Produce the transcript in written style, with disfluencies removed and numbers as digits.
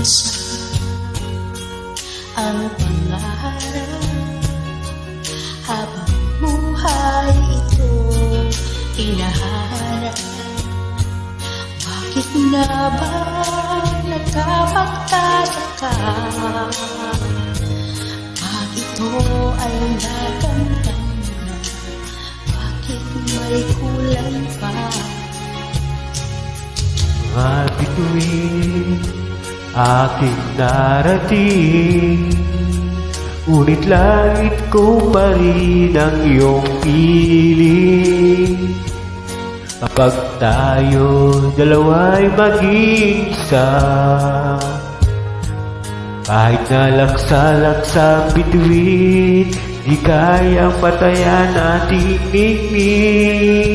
Ang pangarap habang buhay ito hinahanap. Bakit nga ba nagkapagtataka? Pag ito ay nakamtan na, bakit may kulang pa? Mga bituin aking narating, ngunit langit ko pa rin ang iyong piling. Kapag tayo dalawa'y mag-iisa, kahit nalaksa-laksa bituin, di kayang patayan ating ningning.